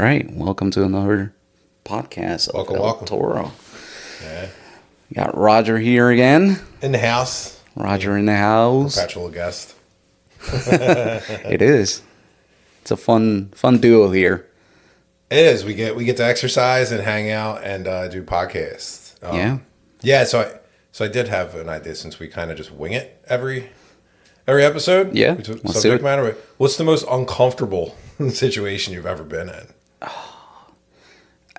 right, welcome to another podcast. Welcome, of El welcome. Toro. Yeah. We got Roger here again. In the house. Roger in the house. Perpetual guest. It is. It's a fun duo here. It is. We get to exercise and hang out and do podcasts. Yeah. Yeah. So I did have an idea since we kind of just wing it every episode. Yeah, We took let's do subject it. matter. What's the most uncomfortable situation you've ever been in?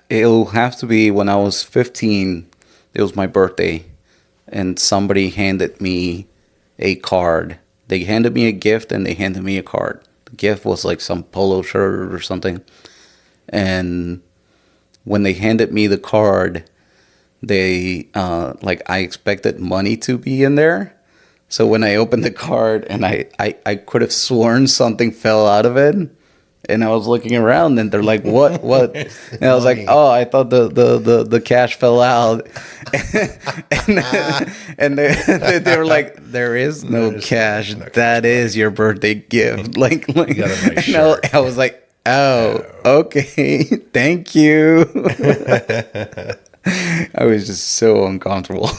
It'll have to be when I was 15. It was my birthday, and somebody handed me a card. They handed me a gift, and they handed me a card. The gift was like some polo shirt or something. And when they handed me the card, they I expected money to be in there. So when I opened the card, and I could have sworn something fell out of it. And I was looking around, and they're like, "What? What?" And I was like, "Oh, I thought the cash fell out." and they were like, "There is no cash. That is your birthday gift." Like got a nice and shirt. I was like, "Oh, okay, thank you." I was just so uncomfortable.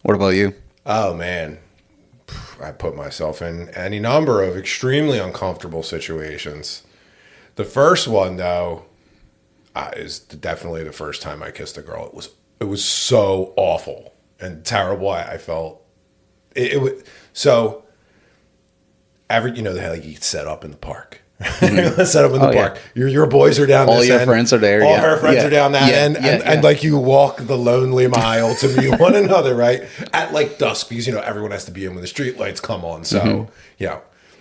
What about you? Oh man, I put myself in any number of extremely uncomfortable situations. The first one, though, is definitely the first time I kissed a girl. It was so awful and terrible. I felt it was so. They had, like, you set up in the park. Set up in the park. Your boys are down All this your end. friends are there. All Yeah. her friends Yeah. are down that Yeah. end, and like you walk the lonely mile to meet one another, right? At like dusk, because everyone has to be in when the street lights come on. So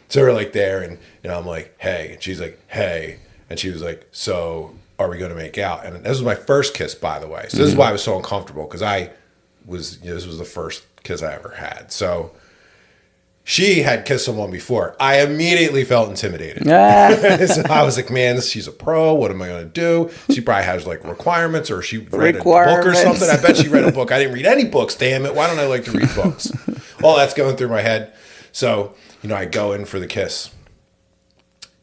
so we're like there, and I'm like, hey, and she's like, hey, and she was like, so are we going to make out? And this was my first kiss, by the way. So this is why I was so uncomfortable, because this was the first kiss I ever had. So she had kissed someone before. I immediately felt intimidated. So I was like, man, she's a pro. What am I going to do? She probably has like requirements, or she read a book or something. I bet she read a book. I didn't read any books, damn it. Why don't I like to read books? All that's going through my head. So, I go in for the kiss.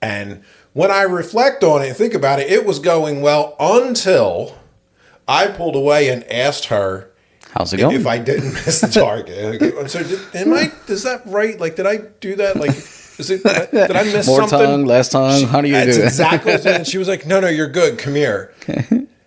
And when I reflect on it and think about it, it was going well until I pulled away and asked her, How's it going? if I didn't miss the target. Okay, so is that right? Like, did I do that? Like, did I miss More something? tongue, less tongue. How do you do That's that? exactly what and she was like, no, you're good. Come here.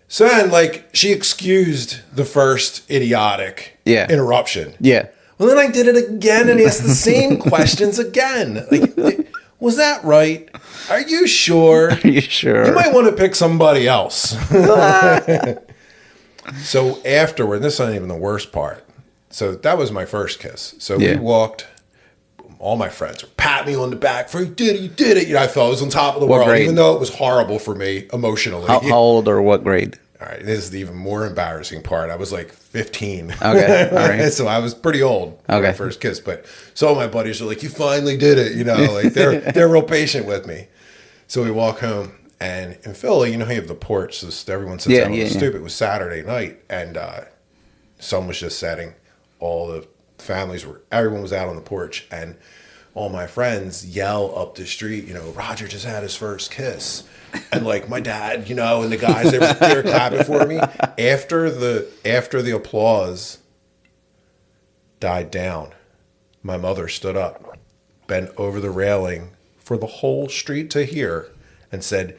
So then, like, she excused the first idiotic interruption. Yeah. Well, then I did it again and asked the same questions again. Like, was that right? Are you sure? Are you sure? You might want to pick somebody else. So afterward, this isn't even the worst part. So that was my first kiss. So we walked. All my friends were pat me on the back for you did it. I felt I was on top of the world, grade? even though it was horrible for me emotionally. How old or what grade? All right, this is the even more embarrassing part. I was like 15. Okay, all right. So I was pretty old for my first kiss. But some of my buddies are like, "You finally did it," like they're real patient with me. So we walk home. And in Philly, you have the porch, so everyone sits down on the stoop. It was Saturday night, and sun was just setting. All the everyone was out on the porch, and all my friends yell up the street, Roger just had his first kiss. And like my dad, and the guys, they were clapping for me. After the applause died down, my mother stood up, bent over the railing for the whole street to hear, and said,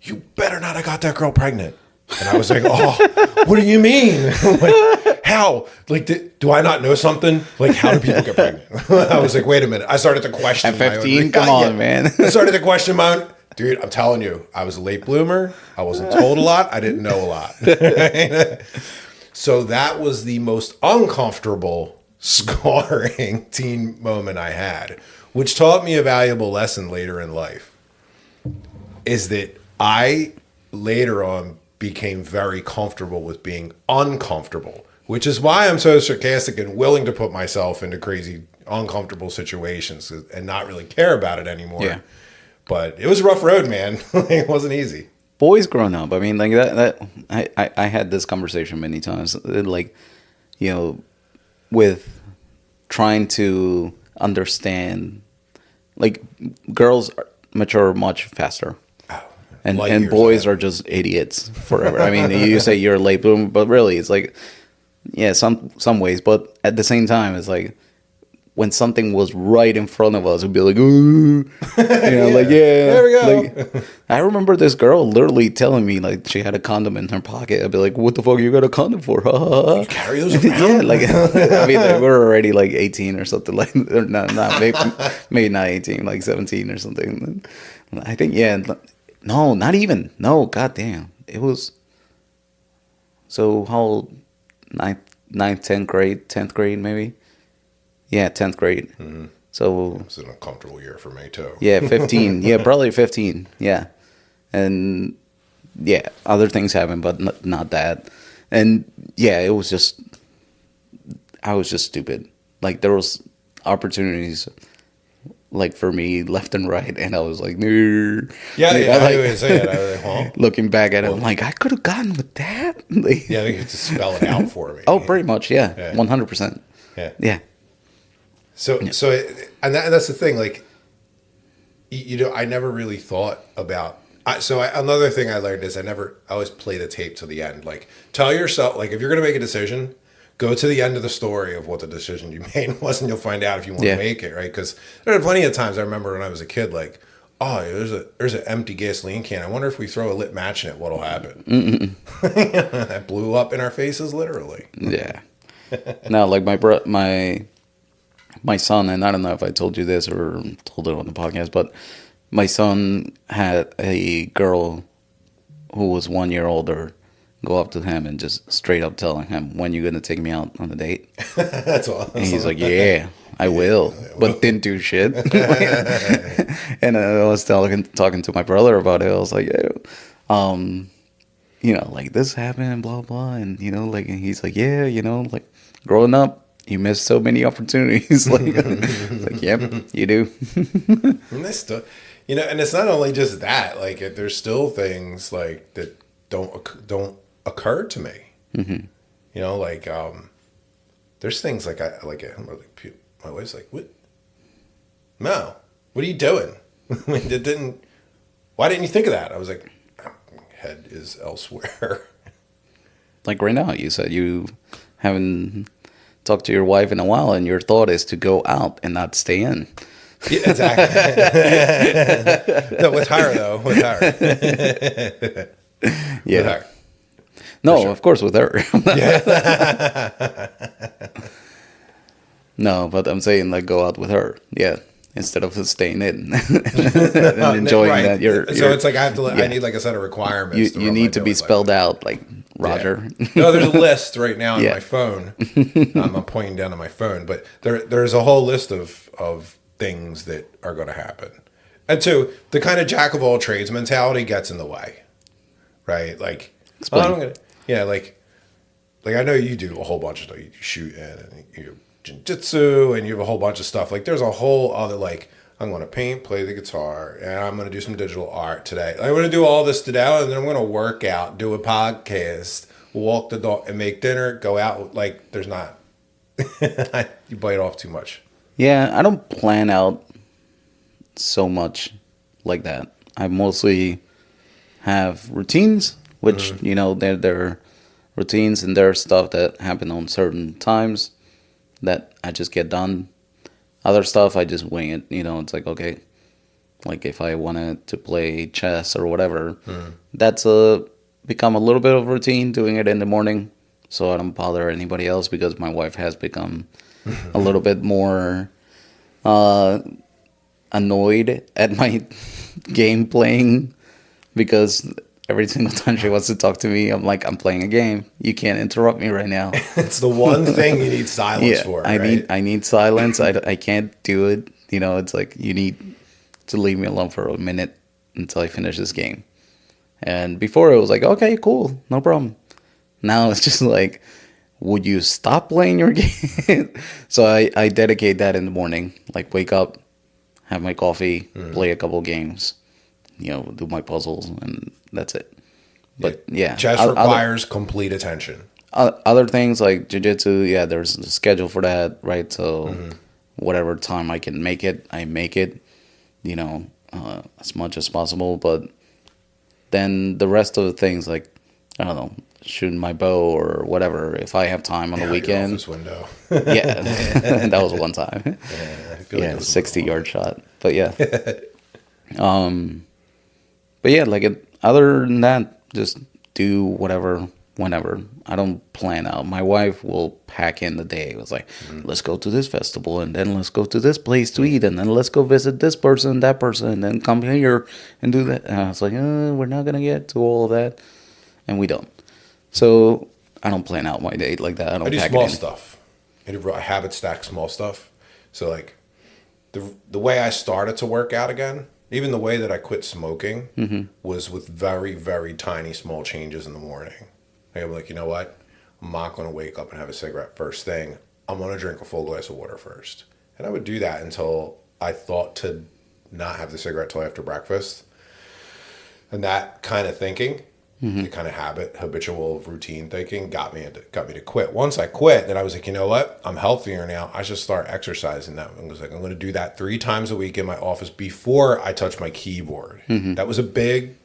"You better not have got that girl pregnant." And I was like, "Oh, what do you mean? Like, how? Like, do I not know something? Like, how do people get pregnant?" I was like, "Wait a minute." I started to question. At 15? Come on, man. I started to question my own. Dude, I'm telling you, I was a late bloomer. I wasn't told a lot. I didn't know a lot. So that was the most uncomfortable, scarring teen moment I had, which taught me a valuable lesson later in life. Is that I later on became very comfortable with being uncomfortable, which is why I'm so sarcastic and willing to put myself into crazy, uncomfortable situations and not really care about it anymore. Yeah. But it was a rough road, man. It wasn't easy. Boys growing up, I mean, like that I had this conversation many times. Like, with trying to understand, like, girls mature much faster. And boys are just idiots forever. I mean, you say you're a late bloomer, but really, it's like, yeah, some ways. But at the same time, it's like when something was right in front of us, it'd be like, ooh, there we go. Like, I remember this girl literally telling me like she had a condom in her pocket. I'd be like, what the fuck you got a condom for? You carry those around? I mean, we were already like 18 or something, like, or not maybe not 18, like 17 or something. I think, no, not even. No, goddamn, it was. So how old? Ninth, 10th grade, maybe. Yeah, 10th grade. Mm-hmm. So it was an uncomfortable year for me too. Yeah, 15. Yeah, probably 15. Yeah, and yeah, other things happened, but not that. And yeah, it was just, I was just stupid. Like there was opportunities, like for me left and right, and I was like, no. Yeah, I always say it. I was like, huh? Looking back at it, I'm like, I could have gotten with that. Like, yeah, you could just spell it out for me. Oh, pretty much, yeah, 100%. Yeah. So, and that's the thing. Like, I never really thought about. Another thing I learned is I always play the tape to the end. Like, tell yourself, like, if you're going to make a decision, go to the end of the story of what the decision you made was, and you'll find out if you want to make it, right? Because there are plenty of times I remember when I was a kid, like, oh, there's an empty gasoline can. I wonder if we throw a lit match in it, what'll happen? That blew up in our faces, literally. Yeah. No, like my son, and I don't know if I told you this or told it on the podcast, but my son had a girl who was 1 year older go up to him and just straight up telling him, when you going to take me out on a date? That's awesome. And he's like, yeah, I will. But didn't do shit. And I was talking to my brother about it. I was like, like this happened and blah, blah. And, and he's like, yeah, like growing up, you missed so many opportunities. Like, yep, you do. And that's still, and it's not only just that. Like, there's still things like that don't occur to me. Mm-hmm. There's things like my wife's like, what? Mo, what are you doing? Why didn't you think of that? I was like, my head is elsewhere. Like right now, you said you haven't talked to your wife in a while, and your thought is to go out and not stay in. Yeah, exactly. No, with her though. With her. Yeah. With her. No, sure. Of course with her. Yeah. No, but I'm saying like go out with her. Yeah. Instead of staying in and enjoying right. that. So it's like I have to. I need like a set of requirements. You need to be spelled out, like Roger. Yeah. No, there's a list right now on my phone. I'm pointing down on my phone, but there's a whole list of things that are going to happen. And two, the kind of jack of all trades mentality gets in the way, right? Like, like I know you do a whole bunch of stuff. You shoot and you jiu-jitsu and you have a whole bunch of stuff. Like there's a whole other, like, I'm going to paint, play the guitar, and I'm going to do some digital art today. I'm going to do all this today, and then I'm going to work out, do a podcast, walk the dog, and make dinner, go out. Like, there's not. You bite off too much. Yeah, I don't plan out so much like that. I mostly have routines, which, they're routines, and they're stuff that happen on certain times that I just get done. Other stuff, I just wing it. It's like, okay, like if I wanted to play chess or whatever, that's become a little bit of routine, doing it in the morning so I don't bother anybody else, because my wife has become a little bit more annoyed at my game playing, because every single time she wants to talk to me, I'm like, I'm playing a game. You can't interrupt me right now. It's the one thing you need silence for. Right? I need silence. I can't do it. It's like, you need to leave me alone for a minute until I finish this game. And before it was like, okay, cool, no problem. Now it's just like, would you stop playing your game? So I dedicate that in the morning. Like, wake up, have my coffee, play a couple games, do my puzzles, and that's it. But yeah, chess requires complete attention. Other things like jiu-jitsu, there's a schedule for that, right? So whatever time I can make it, I make it, as much as possible. But then the rest of the things, like, I don't know, shooting my bow or whatever, if I have time on the weekend. Office window. Yeah, that was one time. Yeah, I feel like it was 60-yard shot. But yeah. But yeah, like other than that, just do whatever, whenever. I don't plan out. My wife will pack in the day. It was like, let's go to this festival, and then let's go to this place to eat, and then let's go visit this person, that person, and then come here and do that. And I was like, we're not going to get to all of that. And we don't. So I don't plan out my day like that. I do small stuff. I do habit stack small stuff. So like the way I started to work out again, even the way that I quit smoking was with very, very tiny, small changes in the morning. I'm like, you know what? I'm not going to wake up and have a cigarette first thing. I'm going to drink a full glass of water first. And I would do that until I thought to not have the cigarette till after breakfast. And that kind of thinking, the kind of habitual routine thinking got me to quit. Once I quit, then I was like, you know what? I'm healthier now. I should start exercising. That I was like, I'm going to do that 3 times a week in my office before I touch my keyboard. That was a big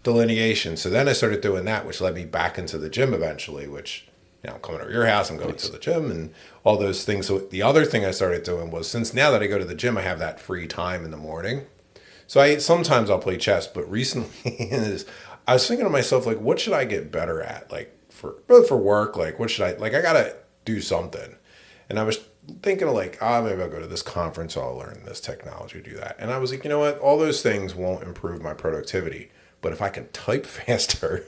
delineation. So then I started doing that, which led me back into the gym eventually, which, I'm coming over your house, I'm going to the gym and all those things. So the other thing I started doing was, since now that I go to the gym, I have that free time in the morning. So sometimes I'll play chess, but recently I was thinking to myself, like, what should I get better at? Like for work, like what should I gotta do something. And I was thinking of like, maybe I'll go to this conference, I'll learn this technology, do that. And I was like, you know what? All those things won't improve my productivity. But if I can type faster,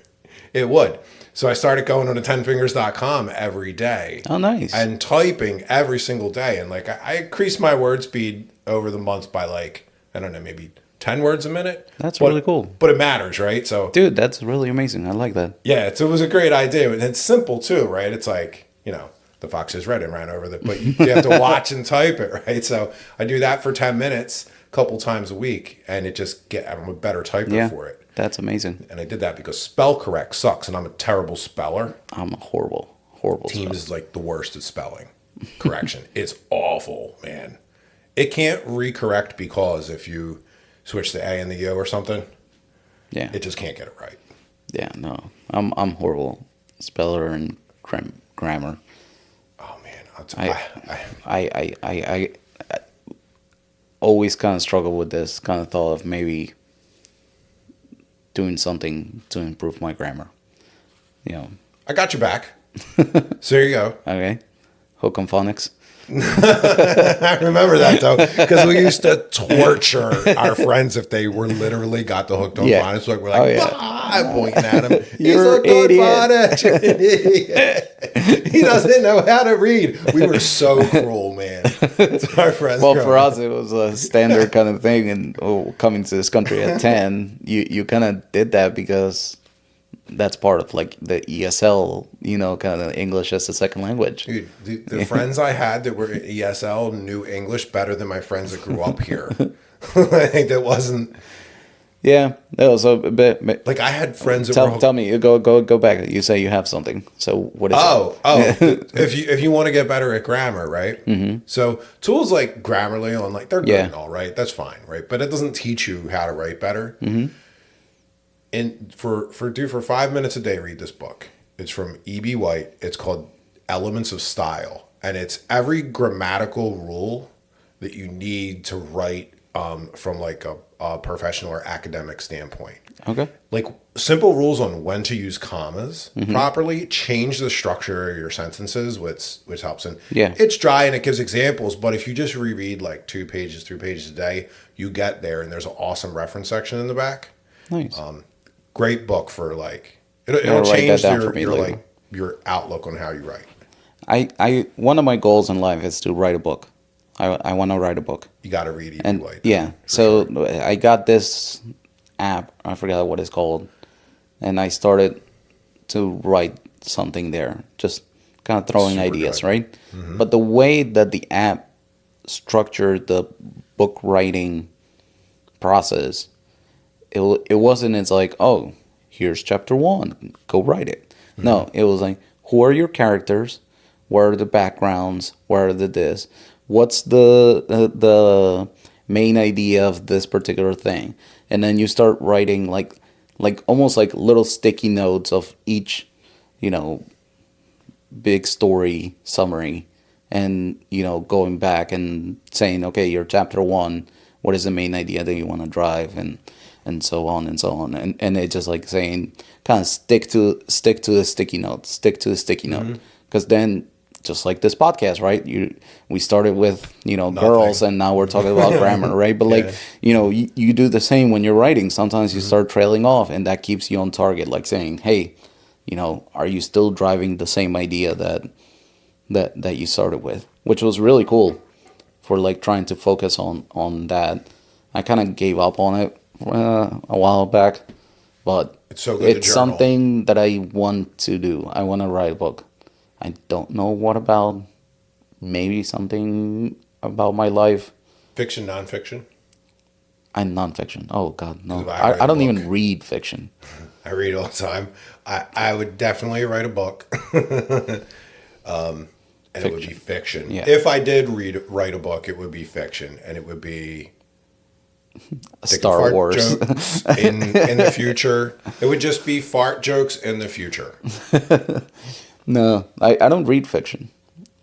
it would. So I started going on to 10fingers.com every day. Oh, nice. And typing every single day. And like I increased my word speed over the months by like, I don't know, maybe 10 words a minute. That's really cool. But it matters, right? So, dude, that's really amazing. I like that. Yeah, it was a great idea. And it's simple too, right? It's like, the fox is red and ran over but you have to watch and type it, right? So I do that for 10 minutes a couple times a week, and I'm a better typer for it. That's amazing. And I did that because spell correct sucks, and I'm a terrible speller. I'm a horrible Teams is like the worst at spelling correction. It's awful, man. It can't recorrect because if you switch the A and the U or something, it just can't get it right. Yeah, no, I'm horrible speller and grammar. Oh man, I always kind of struggle with this kind of thought of maybe doing something to improve my grammar. I got your back. So there you go. Okay, Hook on Phonics. I remember that though, because we used to torture our friends if they were literally got the hooked on phonics. Like we're like, pointing at him. You're an idiot. He doesn't know how to read. We were so cruel, man. To our friends. Well, for us, it was a standard kind of thing. And coming to this country at 10, you kind of did that because that's part of like the ESL, kind of English as a second language. Dude, the friends I had that were at ESL knew English better than my friends that grew up here. I think that wasn't. Yeah, that was a bit. Like I had friends that tell me, go back. You say you have something. So what is it? if you want to get better at grammar, right? Mm-hmm. So tools like Grammarly they're good and all right. That's fine, right? But it doesn't teach you how to write better. Mm-hmm. And for 5 minutes a day, read this book. It's from E.B. White. It's called Elements of Style. And it's every grammatical rule that you need to write from like a professional or academic standpoint. Okay. Like simple rules on when to use commas properly, change the structure of your sentences, which helps. And it's dry and it gives examples, but if you just reread like 2 pages, 3 pages a day, you get there, and there's an awesome reference section in the back. Nice. Great book for like it'll change your outlook on how you write. I one of my goals in life is to write a book. I want to write a book. You got to read E.B. White. Yeah. So I got this app. I forgot what it's called, and I started to write something there, just kind of throwing ideas, right? Mm-hmm. But the way that the app structured the book writing process, it wasn't. It's like, oh, here's chapter 1, go write it. Mm-hmm. No, it was like, who are your characters? What are the backgrounds? What are the this? What's the main idea of this particular thing? And then you start writing like like almost like little sticky notes of each, you know, big story summary, and going back and saying, okay, your chapter one, what is the main idea that you want to drive, and so on and so on, and it just like saying, kind of stick to the sticky note, stick to the sticky note, because then, just like this podcast, right? We started with girls, and now we're talking about grammar, right? But like you do the same when you're writing. Sometimes you start trailing off, and that keeps you on target. Like saying, hey, are you still driving the same idea that you started with? Which was really cool for like trying to focus on that. I kind of gave up on it a while back, but it's so good. It's something that I want to do. I want to write a book. I don't know what about. Maybe something about my life. Fiction, nonfiction? I'm nonfiction. Oh God, no! I don't even read fiction. I read all the time. I would definitely write a book, and it would be fiction. Yeah. If I did write a book, it would be fiction, and it would be Star Wars jokes in the future. It would just be fart jokes in the future. No, I don't read fiction.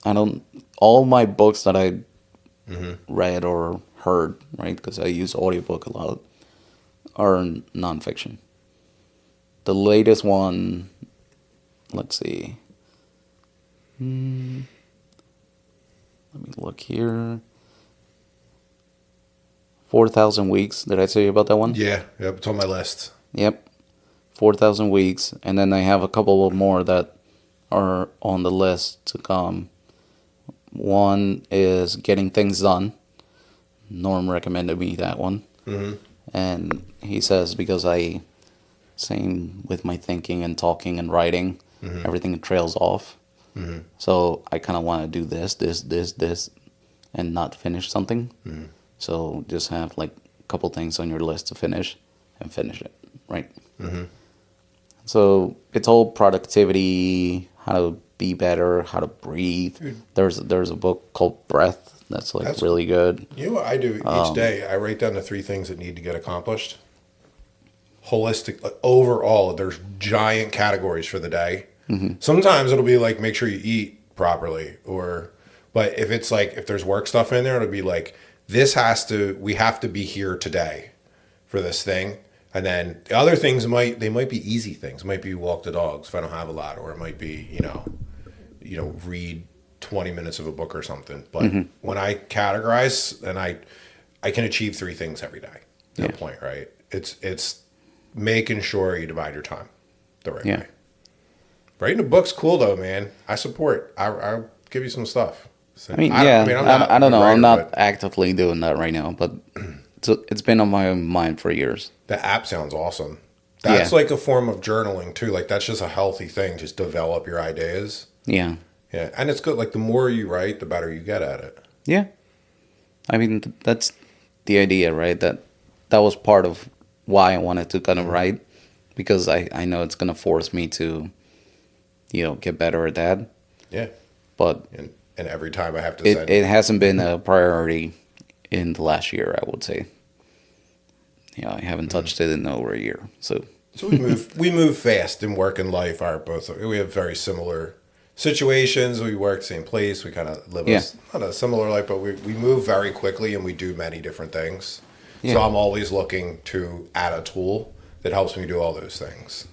I don't. All my books that I read or heard, right, because I use audiobook a lot, are nonfiction. The latest one, let's see. Let me look here. 4,000 Weeks. Did I tell you about that one? Yeah, it's on my list. Yep. 4,000 Weeks. And then I have a couple of more that are on the list to come. One is Getting Things Done. Norm recommended me that one. Mm-hmm. And he says, because same with my thinking and talking and writing, everything trails off. Mm-hmm. So I kind of want to do this, and not finish something. Mm-hmm. So just have like a couple things on your list to finish, and finish it, right? Mm-hmm. So it's all productivity, how to be better, how to breathe. Dude. There's a book called Breath that's really good. You know what I do each day? I write down the 3 things that need to get accomplished. Holistic, overall, there's giant categories for the day. Mm-hmm. Sometimes it'll be like, make sure you eat properly, but if it's like, if there's work stuff in there, it'll be like, we have to be here today for this thing. And then the other things might be easy things. It might be walk the dogs if I don't have a lot, or it might be, read 20 minutes of a book or something. But when I categorize, and I can achieve 3 things every day. That point, right? It's making sure you divide your time the right way. Writing a book's cool though, man. I support. I'll give you some stuff. So, I don't know. I'm not actively doing that right now, but it's been on my mind for years. The app sounds awesome. That's like a form of journaling too. Like that's just a healthy thing. Just develop your ideas. Yeah. Yeah, and it's good. Like the more you write, the better you get at it. Yeah. I mean, that's the idea, right? That was part of why I wanted to kind of write, because I know it's going to force me to, get better at that. Yeah. But and every time I have to send it hasn't been a priority in the last year, I would say. Yeah, I haven't touched it in over a year. So we move fast in work and life. We have very similar situations. We work same place. We kind of live not a similar life, but we move very quickly and we do many different things. Yeah. So I'm always looking to add a tool that helps me do all those things.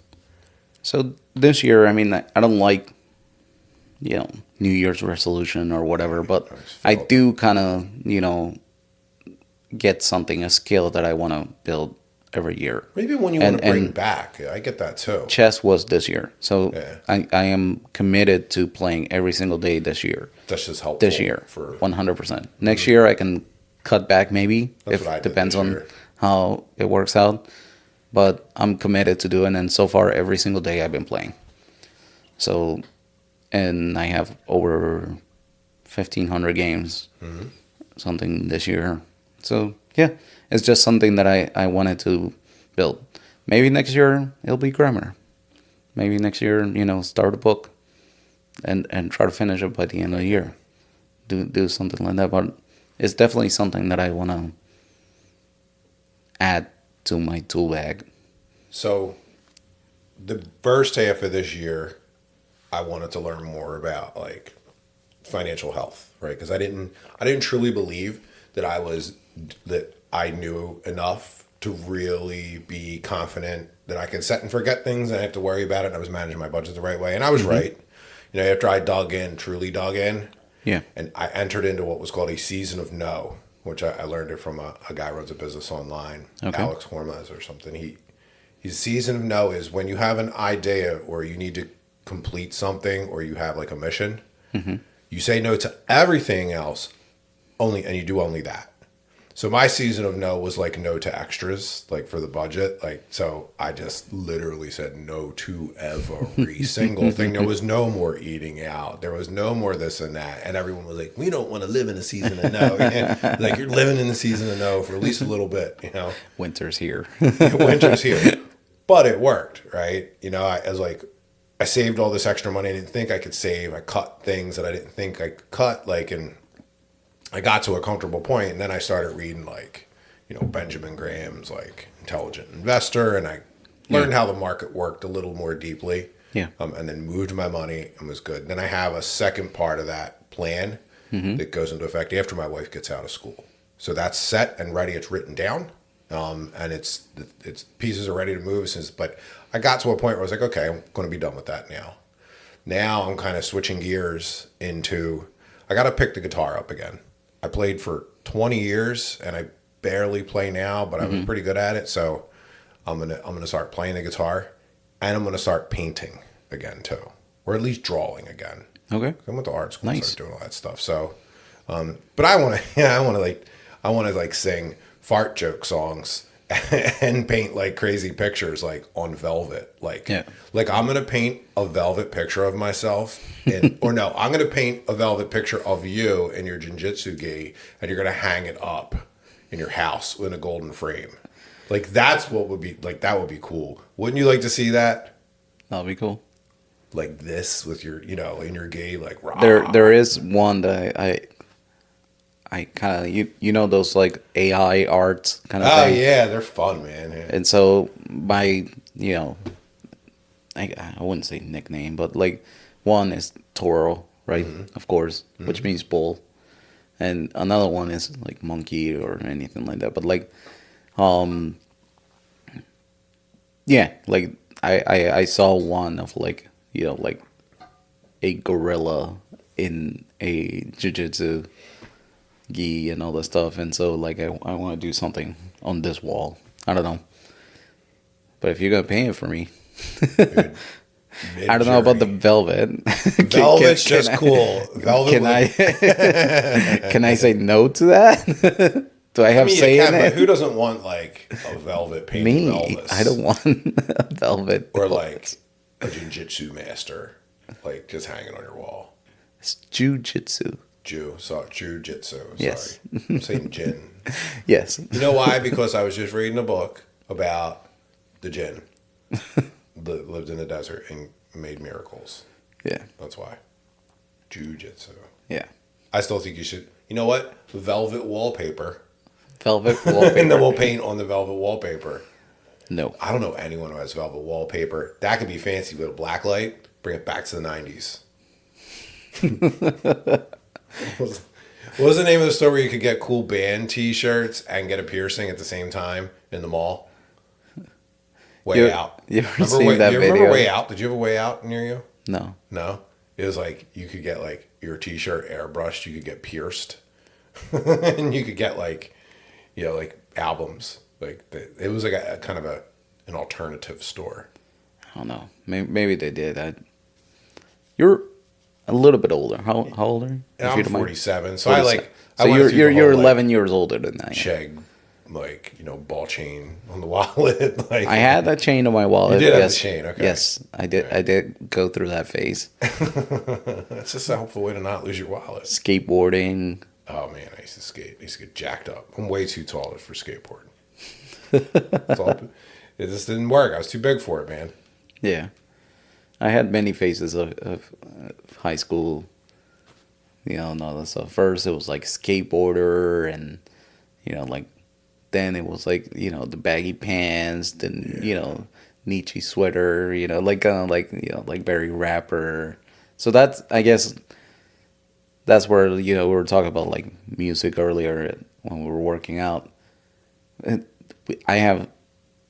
So this year, I mean, I don't like, New Year's resolution or whatever, but I do kind of, get something, a skill that I want to build every year. Maybe one you want to bring back. I get that too. Chess was this year. So I am committed to playing every single day this year. That's just helpful. This year, for 100%. Next year I can cut back maybe, if it depends on how it works out. But I'm committed to doing it, and so far every single day I've been playing. So, and I have over 1,500 games, something this year. So, yeah, it's just something that I wanted to build. Maybe next year it'll be grammar. Maybe next year, start a book and try to finish it by the end of the year. Do something like that. But it's definitely something that I want to add to my tool bag. So the first half of this year, I wanted to learn more about like financial health, right? Because I didn't truly believe that I knew enough to really be confident that I could set and forget things and I have to worry about it. And I was managing my budget the right way, and I was right. You know, after I truly dug in, Yeah. and I entered into what was called a season of no, which I learned it from a guy who runs a business online, Okay. Alex Hormuz or something. His season of no is when you have an idea or you need to complete something or you have like a mission, you say no to everything else and you do only that. So my season of no was like no to extras, like for the budget. Like, so I just literally said no to every single thing. There was no more eating out. There was no more this and that. And everyone was like, we don't want to live in a season of no. Like, you're living in the season of no for at least a little bit, you know? Winter's here. Winter's here. But it worked, right? You know, I saved all this extra money I didn't think I could save. I cut things that I didn't think I could cut, and I got to a comfortable point, and then I started reading like, you know, Benjamin Graham's like Intelligent Investor, and I learned how the market worked a little more deeply. Yeah. And then moved my money and was good. Then I have a second part of that plan that goes into effect after my wife gets out of school. So that's set and ready. It's written down, and it's pieces are ready to move. But I got to a point where I was like, okay, I'm going to be done with that now. Now I'm kind of switching gears into I got to pick the guitar up again. I played for 20 years and I barely play now, but I was pretty good at it. So I'm gonna start playing the guitar, and I'm gonna start painting again too, or at least drawing again. Okay. I went to art school, Nice. and started doing all that stuff. So, but I want to, I want to like sing fart joke songs and paint like crazy pictures like on velvet. Like, Yeah. like I'm gonna paint a velvet picture of myself, or no, I'm gonna paint a velvet picture of you in your jinjitsu gi, and you're gonna hang it up in your house in a golden frame. Like that's what would be like. That would be cool. Wouldn't you like to see that? That'll be cool. Like this with your, you know, in your gi, like rah. There is one that I kind of you know those like AI art kind of Oh thing. yeah, they're fun, man. Yeah. And so my I wouldn't say nickname, but like one is Toro, right? Of course, which means bull, and another one is like monkey or anything like that. But like, yeah, like I saw one of like like a gorilla in a jiu-jitsu gi and all that stuff, and so like I want to do something on this wall. I don't know, but if you're gonna paint it for me. Dude, I don't know about the velvet. Velvet's just cool. Velvet. Can I can I say no to that? Do I have say in but it? who doesn't want like a velvet painted Me, Velvet? I don't want a velvet. Or like a jiu-jitsu master, like just hanging on your wall. It's jujitsu. Jiu-jitsu. Yes. Sorry. I'm saying jin. Yes. You know why? Because I was just reading a book about the jinn that lived in the desert and made miracles. Yeah. That's why. Jiu-jitsu. Yeah. I still think you should. You know what? Velvet wallpaper. Velvet wallpaper. And then we'll paint on the velvet wallpaper. No. I don't know anyone who has velvet wallpaper. That could be fancy with a black light. Bring it back to the 90s. What was the name of the store where you could get cool band T-shirts and get a piercing at the same time in the mall? Way Out. You ever Remember seen that do you video? remember Way Out? Did you have a Way Out near you? No. No? It was like you could get like your T-shirt airbrushed. You could get pierced. And you could get like, like albums. Like it was like a kind of an alternative store. I don't know. Maybe they did. You're a little bit older. How old are you? And I'm 47, so 47. I So went through the you're whole, 11 years older than I am. Chegg, ball chain on the wallet. Like I had that chain on my wallet. You did have yes. the chain, okay. Yes, I did. Okay. I did go through that phase. That's just a helpful way to not lose your wallet. Skateboarding. Oh man, I used to skate. I used to get jacked up. I'm way too tall for skateboarding. It just didn't work. I was too big for it, man. Yeah, I had many phases of high school. And all that stuff. First, it was like skateboarder, and like then it was like the baggy pants. Then Nietzsche sweater, like kind of like like very rapper. So that's, I guess, that's where we were talking about like music earlier when we were working out. I have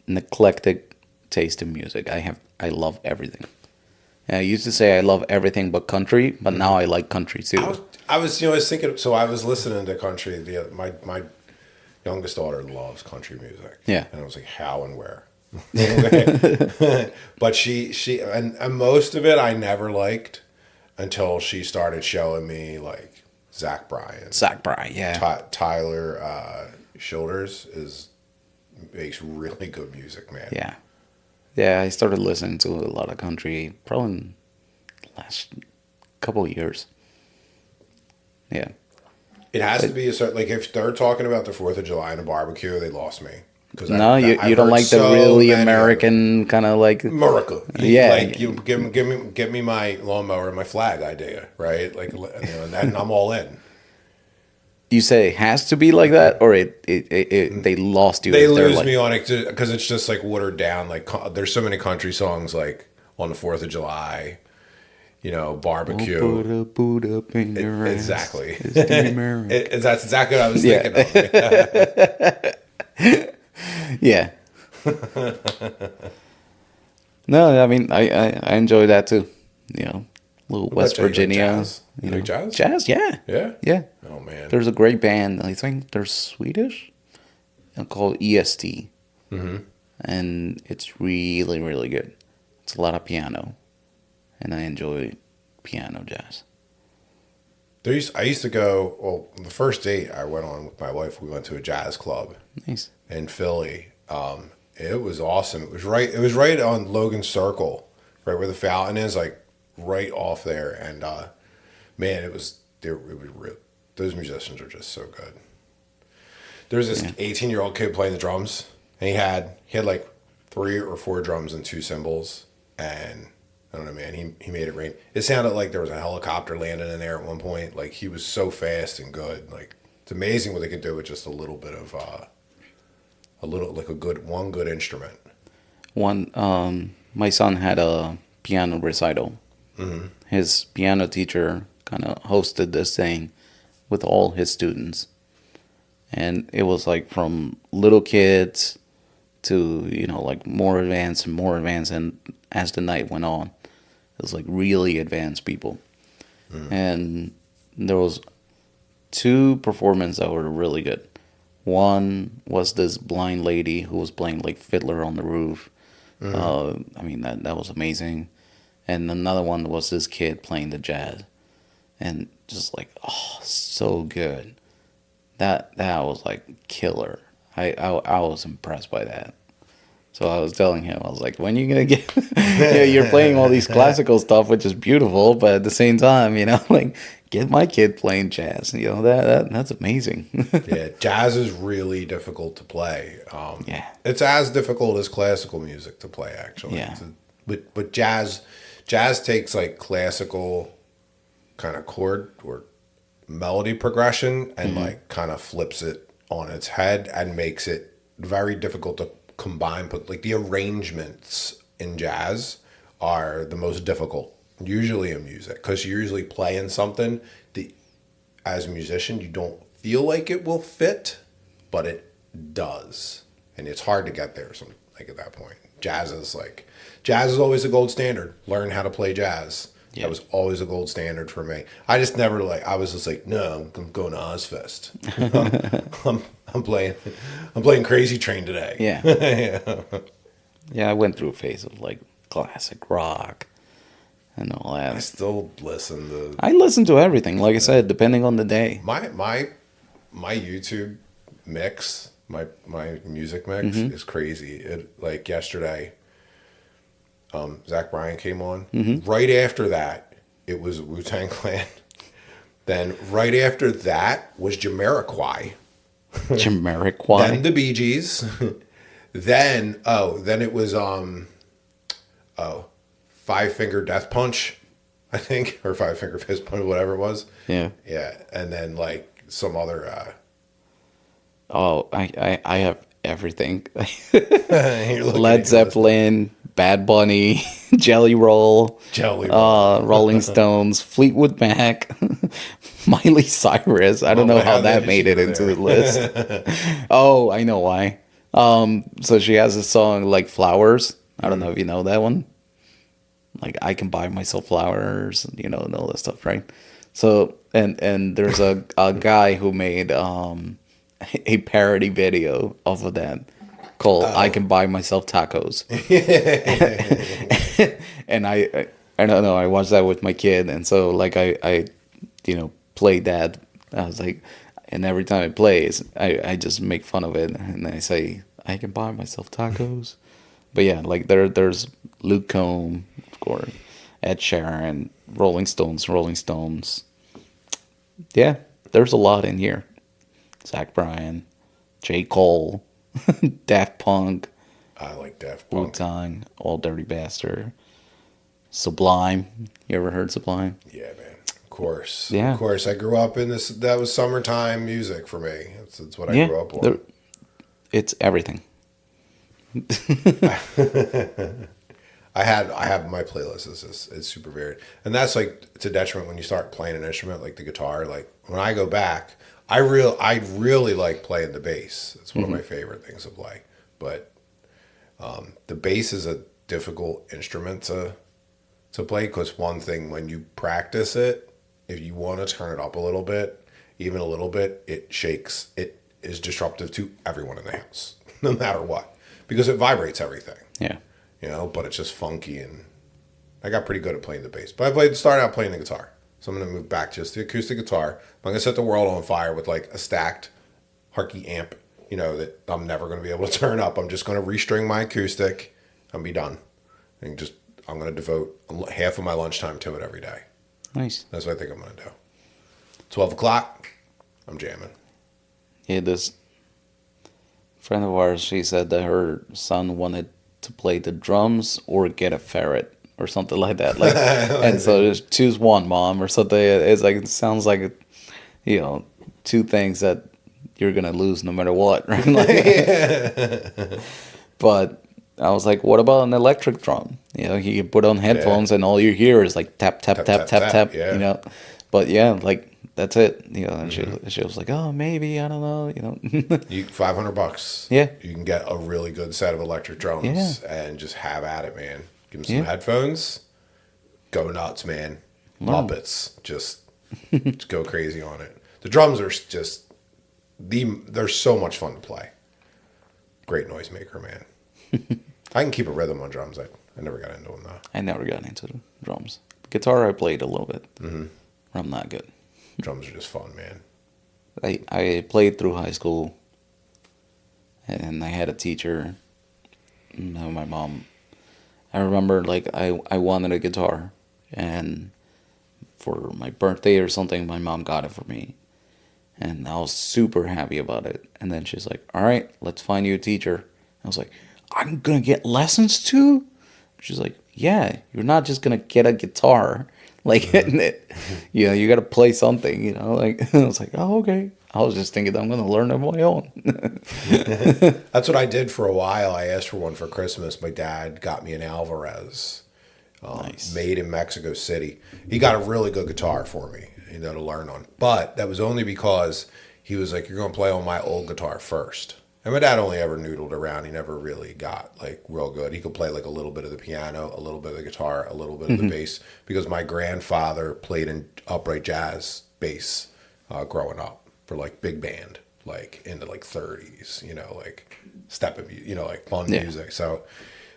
an eclectic taste in music. I love everything. I used to say I love everything but country, but now I like country too. I was thinking. So I was listening to country. My youngest daughter loves country music. Yeah, and I was like, how and where? But she and most of it I never liked until she started showing me like Zach Bryan. Yeah. Tyler Childers makes really good music, man. Yeah. Yeah, I started listening to a lot of country probably in the last couple of years. Yeah. It has to be a certain, like if they're talking about the 4th of July and a barbecue, they lost me. No, you don't like the really American kind of like America. Yeah, like you give me my lawnmower and my flag idea, right? Like, and I'm all in. You say it has to be like that, or they lost you. They lose me on it because it's just like watered down. Like there's so many country songs like on the 4th of July, barbecue. Put a boot up in your ass. Exactly. That's exactly what I was thinking of. Yeah. No, I mean I enjoy that too. Little West Virginia. You like jazz? Jazz, yeah. Yeah? Yeah. Oh, man. There's a great band. I think they're Swedish. Called EST. Mm-hmm. And it's really, really good. It's a lot of piano. And I enjoy piano jazz. I used to go, well, the first date I went on with my wife, we went to a jazz club. Nice. In Philly. It was awesome. It was right on Logan Circle, right where the fountain is, like right off there. And man, it was real. Those musicians are just so good. There's this 18-year-old kid playing the drums, and he had like 3 or 4 drums and 2 cymbals, and I don't know, man, he made it rain. It sounded like there was a helicopter landing in there at one point. Like he was so fast and good. Like it's amazing what they can do with just a little bit of one good instrument. My son had a piano recital. Mm-hmm. His piano teacher kind of hosted this thing with all his students. And it was like from little kids to, like more advanced and more advanced. And as the night went on, it was like really advanced people. Mm. And there was 2 performances that were really good. One was this blind lady who was playing like Fiddler on the Roof. Mm-hmm. I mean, that was amazing. And another one was this kid playing the jazz. And just like, oh, so good. That was like killer. I was impressed by that. So I was telling him, I was like, when are you going to get... you're playing all these classical stuff, which is beautiful, but at the same time, like, get my kid playing jazz. That's amazing. Yeah, jazz is really difficult to play. Yeah. It's as difficult as classical music to play, actually. Yeah. But jazz takes, like, classical kind of chord or melody progression and, like, kind of flips it on its head and makes it very difficult to combine, but like the arrangements in jazz are the most difficult usually in music because you're usually playing something that as a musician you don't feel like it will fit, but it does, and it's hard to get there. So like at that point, jazz is always a gold standard. Learn how to play jazz. Yeah. That was always a gold standard for me. I just never I was just like, no, I'm going to Ozfest. I'm playing Crazy Train today. Yeah. Yeah. Yeah, I went through a phase of like classic rock and all that. I still listen to... I listen to everything, like I said, depending on the day. My YouTube mix, my music mix is crazy. Like yesterday, Zach Bryan came on. Mm-hmm. Right after that, it was Wu-Tang Clan. Then right after that was Jamiroquai. Jamiroquai. Then the Bee Gees. then it was Five Finger Death Punch, I think, or Five Finger Fist Punch, whatever it was. Yeah. Yeah, and then like some other. I have everything. Led Zeppelin, Bad Bunny, Jelly Roll, Rolling Stones, Fleetwood Mac, Miley Cyrus. I don't know how that made it into the list. Oh, I know why. So she has a song like Flowers. I don't know if you know that one. Like I can buy myself flowers, and all that stuff, right? So and there's a guy who made a parody video off of that called "I Can Buy Myself Tacos," and I don't know. I watched that with my kid, and so like I played that. I was like, and every time it plays, I just make fun of it, and I say, "I can buy myself tacos." But yeah, like there's Luke Combs, of course, Ed Sheeran, Rolling Stones. Yeah, there's a lot in here. Zach Bryan, J. Cole, Daft Punk. I like Daft Punk. Wu-Tang, All Dirty Bastard, Sublime. You ever heard Sublime? Yeah, man. Of course. Yeah. Of course. I grew up in this. That was summertime music for me. That's what I grew up on. It's everything. I have my playlist is super varied, and that's like it's a detriment when you start playing an instrument like the guitar. Like when I go back, I really like playing the bass. It's one of my favorite things to play. But the bass is a difficult instrument to play because one thing when you practice it, if you want to turn it up a little bit, even a little bit, it shakes. It is disruptive to everyone in the house, no matter what, because it vibrates everything. Yeah. But it's just funky, and I got pretty good at playing the bass. But started out playing the guitar. So I'm going to move back just to the acoustic guitar. I'm going to set the world on fire with like a stacked Harkey amp, that I'm never going to be able to turn up. I'm just going to restring my acoustic and be done. And I'm going to devote half of my lunchtime to it every day. Nice. That's what I think I'm going to do. 12 o'clock, I'm jamming. Yeah, this friend of ours, she said that her son wanted to play the drums or get a ferret or something like that. Like, and so just choose one, mom, or something. It's like it sounds like two things that you're gonna lose no matter what, right? Like, but I was like, what about an electric drum? You can put on headphones and all you hear is like tap tap tap tap tap. Yeah. But yeah, like that's it. And she was like, oh, maybe I don't know. You $500. Yeah, you can get a really good set of electric drums and just have at it, man. Give them some headphones. Go nuts, man. Muppets, just go crazy on it. The drums are just they're so much fun to play. Great noisemaker, man. I can keep a rhythm on drums. I never got into them though. I never got into the drums. Guitar I played a little bit. I'm not good. Drums are just fun, man. I played through high school, and I had a teacher. My mom. I remember like I wanted a guitar, and for my birthday or something, my mom got it for me, and I was super happy about it. And then she's like, "All right, let's find you a teacher." I was like, "I'm gonna get lessons too?" She's like, "Yeah, you're not just gonna get a guitar." Like, you got to play something, like, I was like, oh, okay. I was just thinking I'm going to learn on my own. That's what I did for a while. I asked for one for Christmas. My dad got me an Alvarez, nice. Made in Mexico City. He got a really good guitar for me, to learn on. But that was only because he was like, you're going to play on my old guitar first. And my dad only ever noodled around. He never really got like real good. He could play like a little bit of the piano, a little bit of the guitar, a little bit of the bass, because my grandfather played in upright jazz bass growing up for like big band, like in the like 30s, like stepping, like fun music. So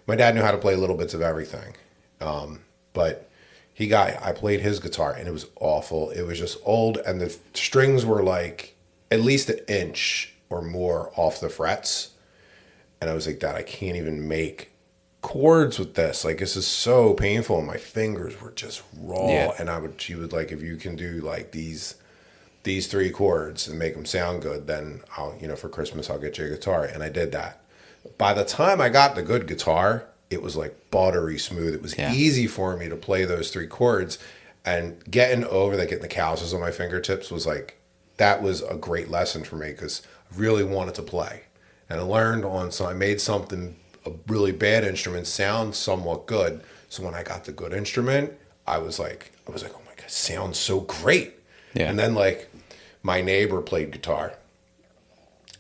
my dad knew how to play little bits of everything. But I played his guitar and it was awful. It was just old and the strings were like at least an inch or more off the frets. And I was like, Dad, I can't even make chords with this. Like, this is so painful. And my fingers were just raw. Yeah. And she would like, if you can do like these 3 chords and make them sound good, then I'll, for Christmas, I'll get you a guitar. And I did that. By the time I got the good guitar, it was like buttery smooth. It was easy for me to play those 3 chords, and getting the calluses on my fingertips was like, that was a great lesson for me because I really wanted to play. And I learned I made something a really bad instrument sounds somewhat good. So when I got the good instrument, I was like, oh my God, it sounds so great. Yeah. And then like my neighbor played guitar.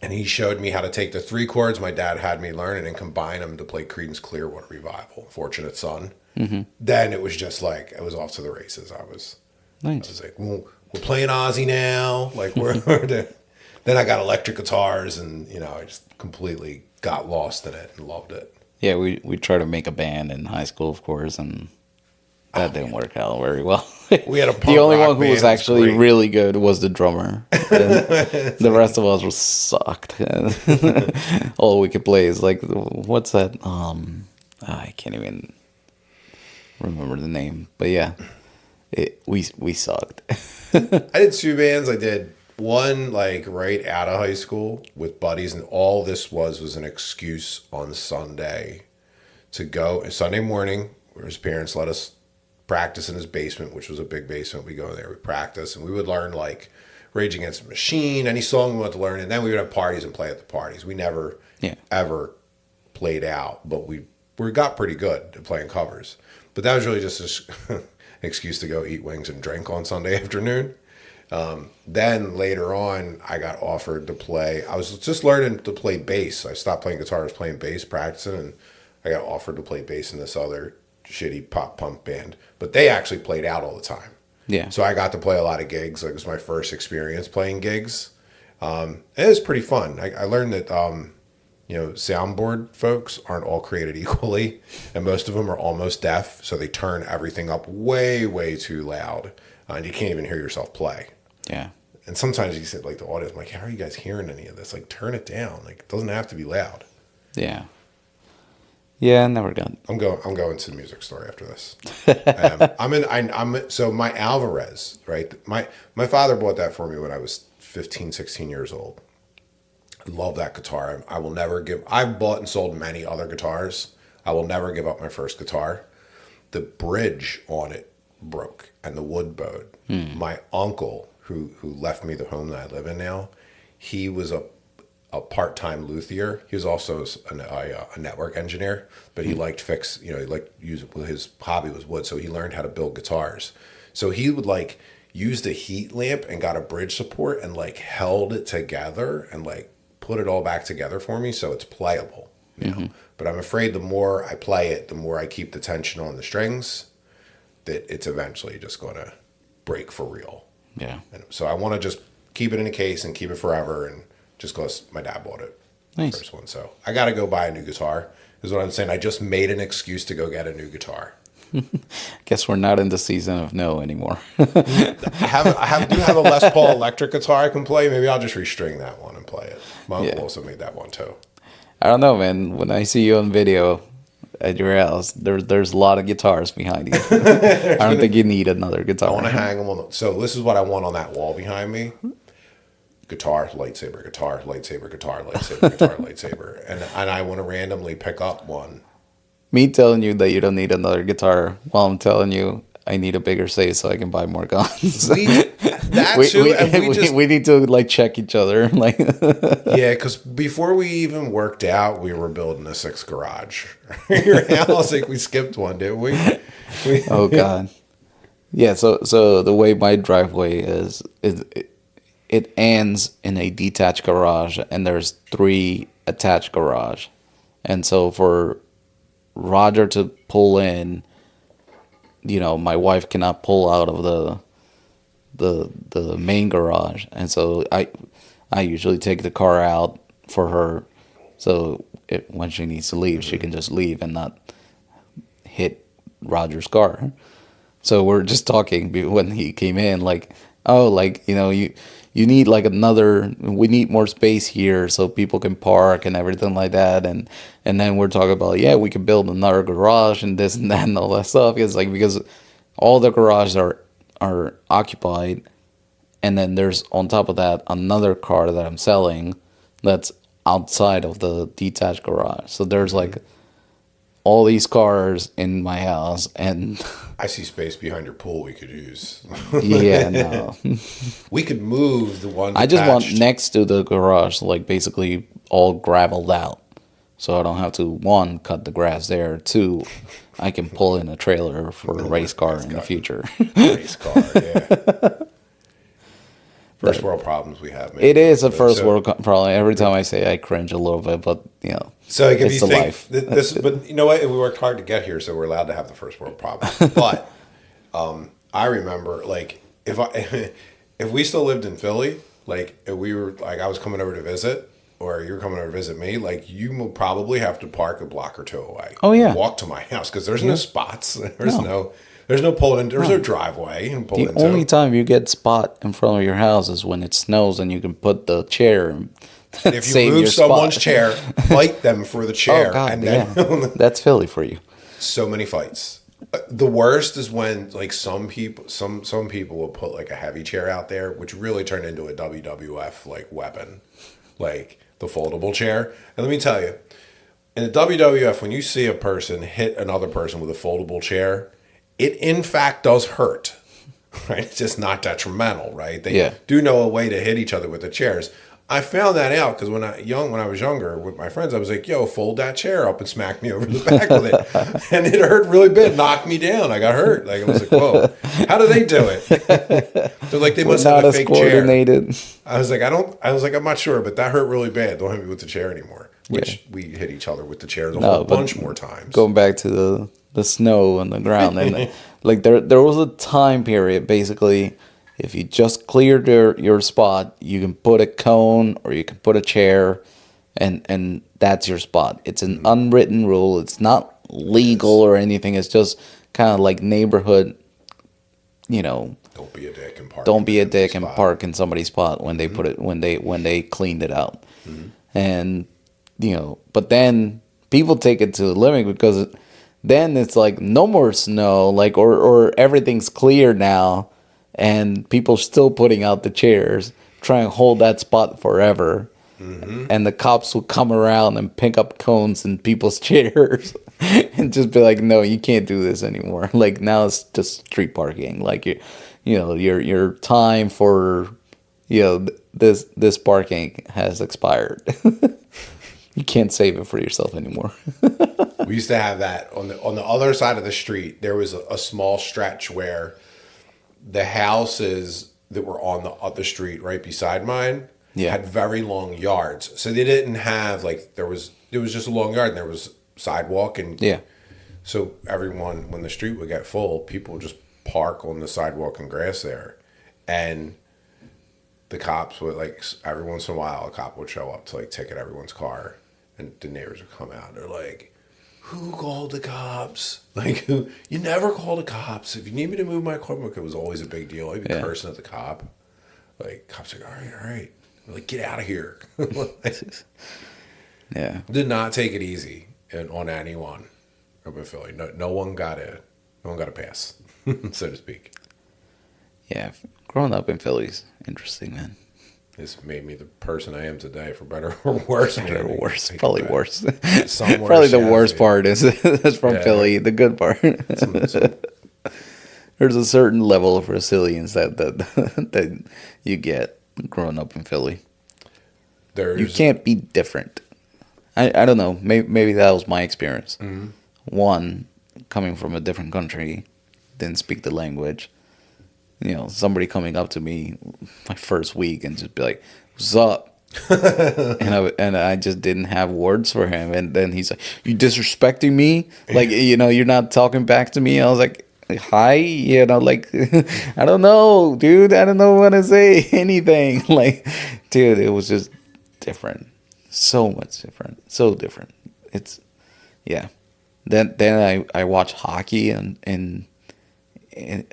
And he showed me how to take the 3 chords my dad had me learn and combine them to play Creedence Clearwater Revival, Fortunate Son. Mm-hmm. Then it was just like, it was off to the races. I was like, well, we're playing Ozzy now. Like, then I got electric guitars and, I just completely got lost in it and loved it. Yeah, we tried to make a band in high school, of course, and that didn't work out very well. We had a punk the only rock one who band. was actually really good was the drummer. The rest of us were sucked. All we could play is like, what's that? I can't even remember the name. But yeah, we sucked. I did 2 bands. I did one like right out of high school with buddies, and all this was an excuse on Sunday to go. Sunday morning, where his parents let us practice in his basement, which was a big basement. We go there, we practice, and we would learn like Rage Against the Machine, any song we wanted to learn, and then we would have parties and play at the parties. We never ever played out, but we got pretty good at playing covers. But that was really just an excuse to go eat wings and drink on Sunday afternoon. Then later on, I got offered to play. I was just learning to play bass. I stopped playing guitar. I was playing bass, practicing, and I got offered to play bass in this other shitty pop punk band. But they actually played out all the time. Yeah. So I got to play a lot of gigs. Like, it was my first experience playing gigs. It was pretty fun. I learned that, soundboard folks aren't all created equally, and most of them are almost deaf, so they turn everything up way, way too loud, and you can't even hear yourself play. Yeah. And sometimes you sit like the audience, I'm like, how are you guys hearing any of this? Like, turn it down. Like, it doesn't have to be loud. Yeah. Yeah, I never got. I'm going to the music store after this. So my Alvarez, right? My father bought that for me when I was 15, 16 years old. I love that guitar. I will never give. I've bought and sold many other guitars. I will never give up my first guitar. The bridge on it broke and the wood bowed. My uncle, who left me the home that I live in now, he was a part-time luthier. He was also a network engineer, but he liked he liked use his hobby was wood, so he learned how to build guitars. So he would like use the heat lamp and got a bridge support and like held it together and like put it all back together for me so it's playable. But I'm afraid the more I play it, the more I keep the tension on the strings, that it's eventually just going to break for real. Yeah. And so I want to just keep it in a case and keep it forever, and just because my dad bought it. Nice. First one. So I got to go buy a new guitar, is what I'm saying. I just made an excuse to go get a new guitar. Guess we're not in the season of no anymore. I do have a Les Paul electric guitar I can play. Maybe I'll just restring that one and play it. My uncle also made that one too. I don't know, man. When I see you on video at your house, there's a lot of guitars behind you. I don't think you need another guitar. I want to hang them on. So this is what I want on that wall behind me. Guitar, lightsaber, guitar, lightsaber, guitar, lightsaber, guitar, lightsaber. And I want to randomly pick up one. Me telling you that you don't need another guitar while I'm telling you I need a bigger safe so I can buy more guns. We need to like check each other. Like yeah, because before we even worked out, we were building a 6th garage. Your house, like we skipped one, didn't we? Oh God. Yeah. So the way my driveway is it ends in a detached garage, and there's 3 attached garage, and so for Roger to pull in, my wife cannot pull out of the main garage, and so I usually take the car out for her, so when she needs to leave, she can just leave and not hit Roger's car. So we're just talking when he came in, like, oh, like, you need like we need more space here so people can park and everything like that. And then we're talking about, we could build another garage and this and that and all that stuff. It's like, because all the garages are occupied. And then there's on top of that, another car that I'm selling that's outside of the detached garage. So there's like all these cars in my house, and I see space behind your pool we could use. Yeah, no. We could move the one I just want next to the garage, like basically all gravelled out. So I don't have to, one, cut the grass there. Two, I can pull in a trailer for a race car in the future. Race car, yeah. First world problems we have. It is a first world problem. Every time I say, I cringe a little bit, but so it it's the life. But you know what? We worked hard to get here, so we're allowed to have the first world problem. But I remember, like, if we still lived in Philly, like, if we were like, I was coming over to visit, or you were coming over to visit me, like, you will probably have to park a block or two away. Oh yeah, walk to my house because there's no spots. There's no pulling. There's no driveway and pull into. The only time you get spot in front of your house is when it snows and you can put the chair. And if you move someone's chair, fight them for the chair. Oh God, and then, that's Philly for you. So many fights. The worst is when, like, some people will put, like, a heavy chair out there, which really turned into a WWF, like, weapon, like the foldable chair. And let me tell you, in the WWF, when you see a person hit another person with a foldable chair, it in fact does hurt, right? It's just not detrimental, right? They do know a way to hit each other with the chairs. I found that out because when I was younger with my friends, I was like, "Yo, fold that chair up and smack me over the back with it," and it hurt really bad, knocked me down. I got hurt. Like, I was like, "Whoa, how do they do it?" They're like, "They must have a fake chair." I was like, "I'm not sure, but that hurt really bad. Don't hit me with the chair anymore." Which we hit each other with the chairs a whole bunch more times. Going back to the snow and the ground, and like there was a time period basically. If you just cleared your spot, you can put a cone or you can put a chair, and that's your spot. It's an unwritten rule. It's not legal or anything. It's just kind of like neighborhood, Don't be a dick and park. Don't be a dick and park in somebody's spot when they put it when they cleaned it out, and But then people take it to the limit because then it's like no more snow, like or everything's clear now. And people still putting out the chairs, trying to hold that spot forever. And the cops will come around and pick up cones in people's chairs and just be like, "No, you can't do this anymore." Like, now it's just street parking. Like, your time for this parking has expired. You can't save it for yourself anymore. We used to have that on the other side of the street. There was a small stretch where the houses that were on the other street right beside mine had very long yards. So they didn't have, like, it was just a long yard and there was sidewalk. And so everyone, when the street would get full, people would just park on the sidewalk and grass there. And the cops would, like, every once in a while, a cop would show up to, like, ticket everyone's car. And the neighbors would come out. They're like, "Who called the cops? Like, who? You never call the cops. If you need me to move my equipment," it was always a big deal. I'd be cursing at the cop. Like, cops like, all right. We're like, "Get out of here." Did not take it easy on anyone up in Philly. No one got a pass, so to speak. Yeah, growing up in Philly's interesting, man. It's made me the person I am today, for better or worse. Better or worse, probably worse. Probably the worst part is that's from Philly. The good part. There's a certain level of resilience that you get growing up in Philly. You can't be different. I don't know. Maybe that was my experience. One, coming from a different country, didn't speak the language. Somebody coming up to me my first week and just be like, "What's up?" and I just didn't have words for him. And then he's like, "You disrespecting me? Like, you're not talking back to me." I was like, "Hi," like, I don't know, dude. I don't know what to say. Anything. Like, dude, it was just different. So much different. So different. It's, yeah. Then I watched hockey and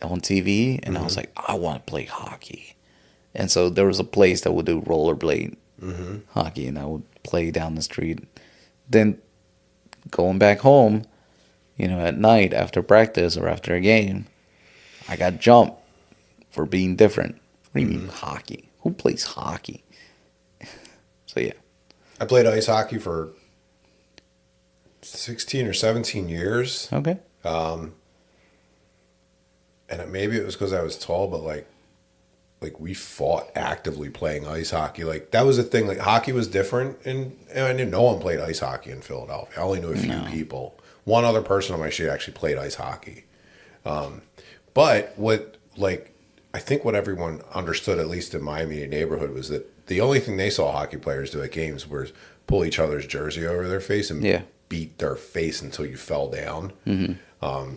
on TV, and I was like, I want to play hockey. And so there was a place that would do rollerblade hockey, and I would play down the street. Then going back home, at night after practice or after a game, I got jumped for being different. What do you mean hockey? Who plays hockey? So yeah. I played ice hockey for 16 or 17 years. Okay. And maybe it was because I was tall, but, like, like we fought actively playing ice hockey. Like that was a thing. Like hockey was different, and I didn't know one played ice hockey in Philadelphia. I only knew a few people. One other person on my street actually played ice hockey. But what like I think what everyone understood, at least in my immediate neighborhood, was that the only thing they saw hockey players do at games was pull each other's jersey over their face and beat their face until you fell down.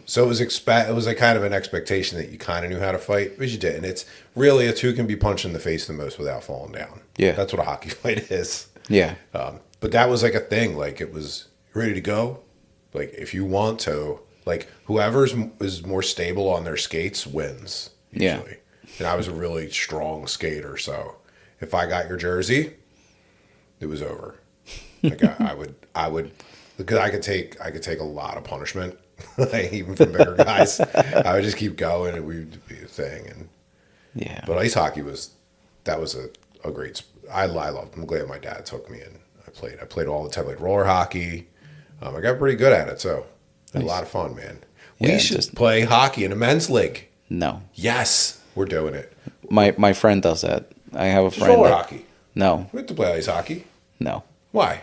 So it was it was a kind of an expectation that you kind of knew how to fight, but you didn't. It's really it's who can be punched in the face the most without falling down. Yeah, that's what a hockey fight is. Yeah, but that was like a thing. Like it was ready to go. Like if you want to, like whoever's is more stable on their skates wins usually. And I was a really strong skater, so if I got your jersey, it was over. Like I would because I could take a lot of punishment. Like, even from bigger guys, I would just keep going, and we'd be a thing. And but ice hockey was a great. I loved. I'm glad my dad took me, and I played all the time, like roller hockey. I got pretty good at it, so it was a lot of fun, man. We should play hockey in a men's league. No. Yes, we're doing it. My friend does that. I have a friend. Roller hockey. No. We have to play ice hockey. No. Why?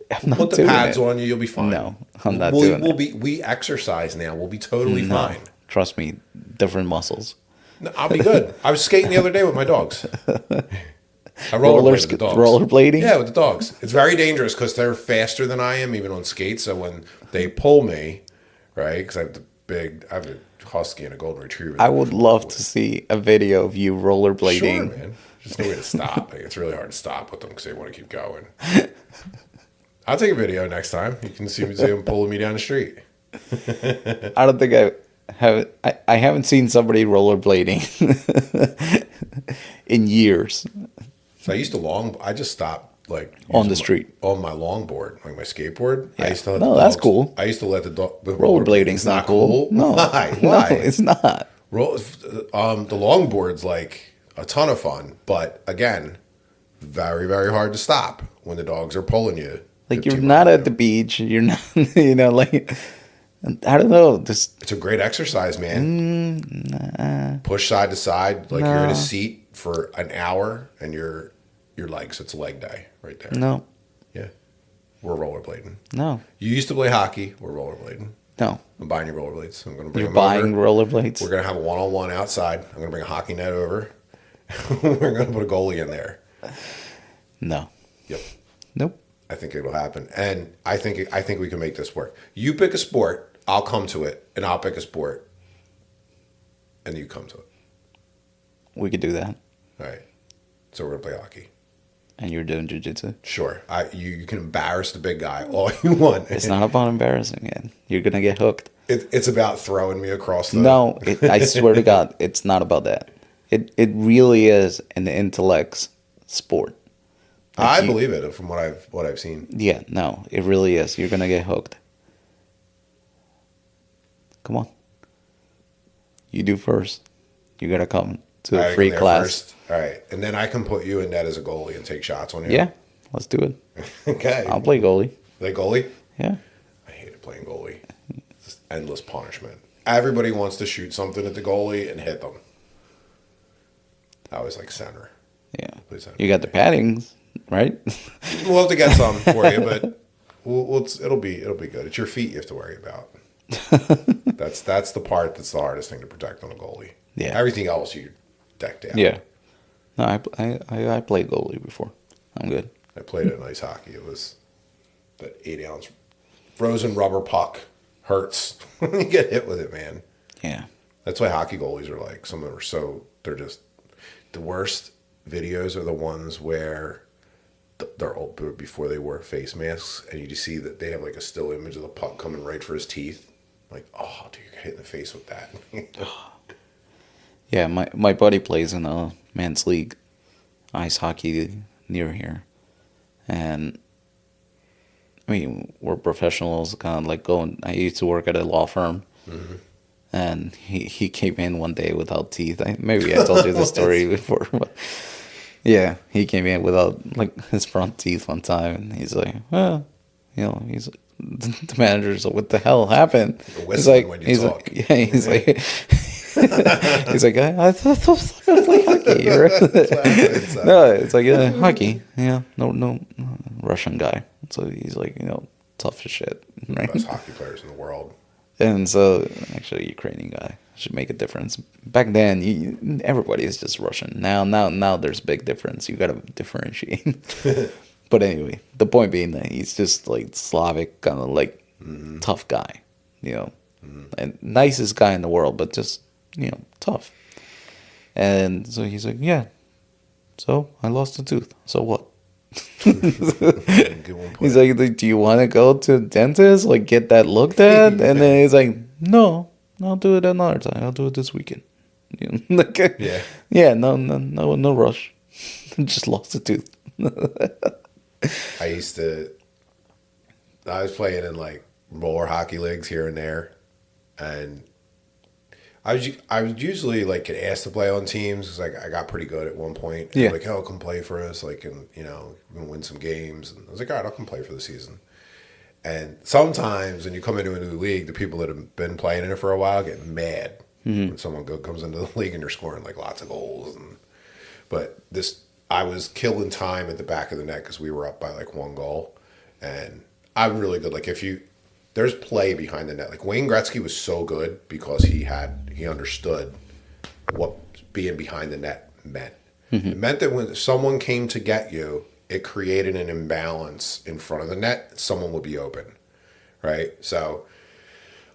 I'm not Put the pads on you, you'll be fine. No, I'm not doing it. We exercise now. We'll be totally fine. Trust me, different muscles. No, I'll be good. I was skating the other day with my dogs. I rollerblade with the dogs. Rollerblading? Yeah, with the dogs. It's very dangerous because they're faster than I am, even on skates. So when they pull me, right, because I have a husky and a golden retriever. I would love to see a video of you rollerblading. Sure, man. There's no way to stop. Like, it's really hard to stop with them because they want to keep going. I'll take a video next time. You can see them pulling me down the street. I don't think I haven't seen somebody rollerblading in years. So I just stopped like on the street on my longboard, like my skateboard. Yeah. I used to let that's cool. I used to let the rollerblading's not cool. No, why? No, it's not. The longboard's like a ton of fun, but again, very very hard to stop when the dogs are pulling you. Like you're not at the beach. You're not, like I don't know. It's a great exercise, man. Push side to side, like you're in a seat for an hour, and your legs. It's a leg day right there. No. Yeah. We're rollerblading. No. You used to play hockey. We're rollerblading. No. I'm buying you rollerblades. I'm going to bring them buying over. rollerblades? We're going to have a one-on-one outside. I'm going to bring a hockey net over. We're going to put a goalie in there. No. Yep. Nope. I think it'll happen, and I think we can make this work. You pick a sport, I'll come to it, and I'll pick a sport, and you come to it. We could do that. All right. So we're gonna play hockey. And you're doing jiu-jitsu? Sure. You can embarrass the big guy all you want. It's not about embarrassing it. You're gonna get hooked. It's about throwing me across the. No, I swear to God, it's not about that. It really is an intellects sport. I believe it from what I've seen. Yeah, no, it really is. You're gonna get hooked. Come on. You do first. You gotta come to a free class. First. All right, and then I can put you in net as a goalie and take shots on you. Yeah, let's do it. Okay. I'll play goalie. Play goalie? Yeah. I hated playing goalie. It's just endless punishment. Everybody wants to shoot something at the goalie and hit them. I was like center. Yeah. You got the paddings. Right? We'll have to get some for you, but it'll be good. It's your feet you have to worry about. That's the part that's the hardest thing to protect on a goalie. Yeah. Everything else you decked out. Yeah. No, I played goalie before. I'm good. I played it in ice hockey. It was that 8-ounce frozen rubber puck hurts when you get hit with it, man. Yeah. That's why hockey goalies are like. Some of them they're just the worst. Videos are the ones where they're old before they wore face masks, and you just see that they have like a still image of the puck coming right for his teeth. Like, oh, dude, you're hit in the face with that. Yeah, my buddy plays in a men's league, ice hockey near here, and I mean we're professionals, kind of like going. I used to work at a law firm, and he came in one day without teeth. Maybe I told you the story before, but. Yeah, he came in without like his front teeth one time, and he's like, "Well, the manager's like, what the hell happened?" He's like, he's like, He's like, I thought I was going to play hockey. No, it's like, hockey. Yeah, no, Russian guy. So he's like, tough as shit. Right? Best hockey players in the world. And so, actually, a Ukrainian guy should make a difference. Back then, everybody is just Russian. Now, there's a big difference. You gotta differentiate. But anyway, the point being that he's just like Slavic, kind of like tough guy, and nicest guy in the world, but just tough. And so he's like, yeah. So I lost a tooth. So what? He's like, do you want to go to the dentist, like get that looked at? And then he's like, no, I'll do it another time. I'll do it this weekend. Yeah, no rush. Just lost a tooth. I was playing in like roller hockey leagues here and there, and I was usually like get asked to play on teams because like I got pretty good at one point. Yeah. Like, come play for us, like, and we're gonna win some games. And I was like, all right, I'll come play for the season. And sometimes when you come into a new league, the people that have been playing in it for a while get mad when someone comes into the league and you're scoring like lots of goals. But I was killing time at the back of the net because we were up by like 1 goal, and I'm really good. Like there's play behind the net. Like Wayne Gretzky was so good because he understood what being behind the net meant. It meant that when someone came to get you, it created an imbalance in front of the net. Someone would be open, right? So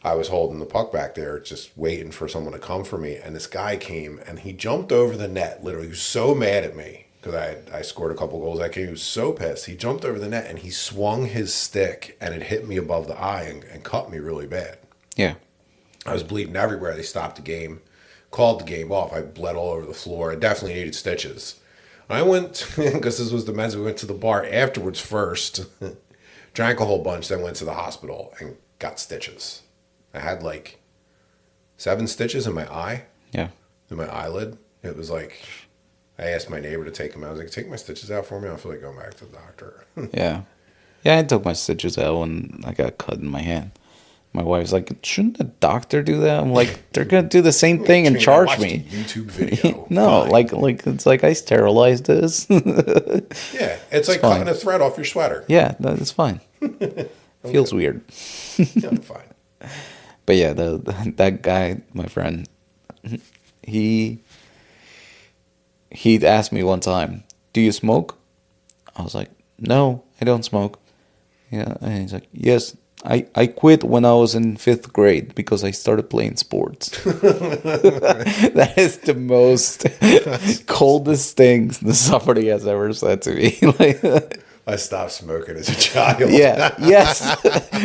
I was holding the puck back there, just waiting for someone to come for me, and this guy came and he jumped over the net. Literally, he was so mad at me. Because I scored a couple goals that game. He was so pissed. He jumped over the net and he swung his stick and it hit me above the eye and cut me really bad. Yeah. I was bleeding everywhere. They stopped the game, called the game off. I bled all over the floor. I definitely needed stitches. I went, because this was the men's, we went to the bar afterwards first, drank a whole bunch, then went to the hospital and got stitches. I had like 7 stitches in my eye. Yeah. In my eyelid. It was like... I asked my neighbor to take them out. I was like, take my stitches out for me. I don't feel like going back to the doctor. Yeah, I took my stitches out when I got cut in my hand. My wife's like, shouldn't the doctor do that? I'm like, they're going to do the same thing and charge me. YouTube video. No, like it's like I sterilized this. Yeah, it's like cutting a thread off your sweater. Yeah, that's fine. Feels weird. Yeah, I'm fine. But yeah, that guy, my friend, He'd asked me one time, do you smoke? I was like, no, I don't smoke. Yeah, and he's like, yes, I quit when I was in 5th grade because I started playing sports. That is the most coldest thing somebody has ever said to me. I stopped smoking as a child. Yeah, yes,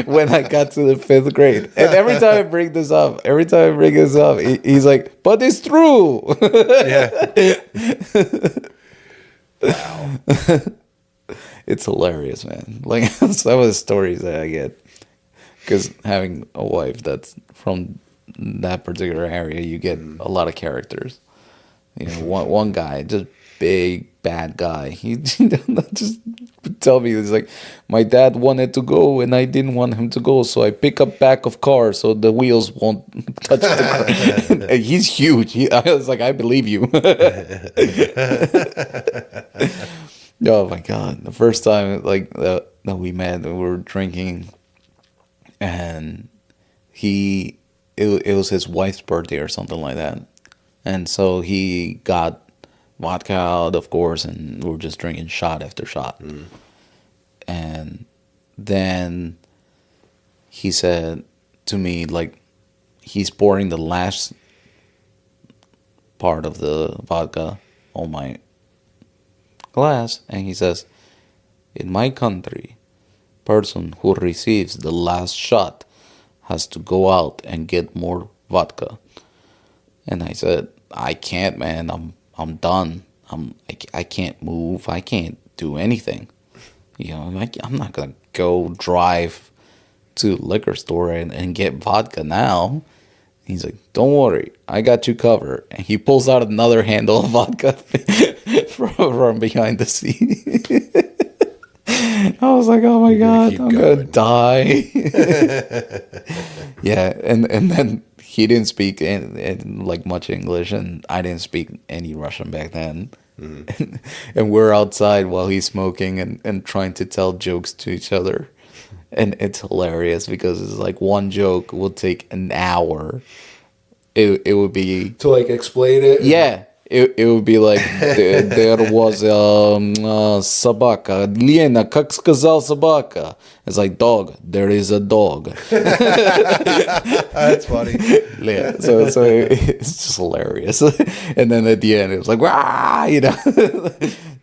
when I got to the 5th grade. And every time I bring this up, he's like, but it's true. Yeah. Wow. It's hilarious, man. Like, some of the stories that I get. Because having a wife that's from that particular area, you get a lot of characters. One guy, just big bad guy. He just tell me, he's like, my dad wanted to go and I didn't want him to go, so I pick up back of car so the wheels won't touch the car. He's huge. I was like, I believe you. Oh my god! The first time that we met, we were drinking, and it was his wife's birthday or something like that, and so he got vodka out, of course, and we were just drinking shot after shot. And then he said to me, like, he's pouring the last part of the vodka on my glass, and he says, in my country, person who receives the last shot has to go out and get more vodka. And I said, I can't, man. I'm done. I can't move. I can't do anything. I'm not gonna go drive to the liquor store and get vodka now. He's like, don't worry, I got you covered. And he pulls out another handle of vodka from behind the seat. I was like, oh my God, I'm going to die. Yeah, and then he didn't speak like much English, and I didn't speak any Russian back then. Mm-hmm. And we're outside while he's smoking and trying to tell jokes to each other. And it's hilarious because it's like one joke will take an hour. It would be to like explain it. Yeah, it would be like there was собака. Лена, как сказал собака? It's like dog. There is a dog. That's funny. Yeah, so it's just hilarious. And then at the end, it was like, "Wah!"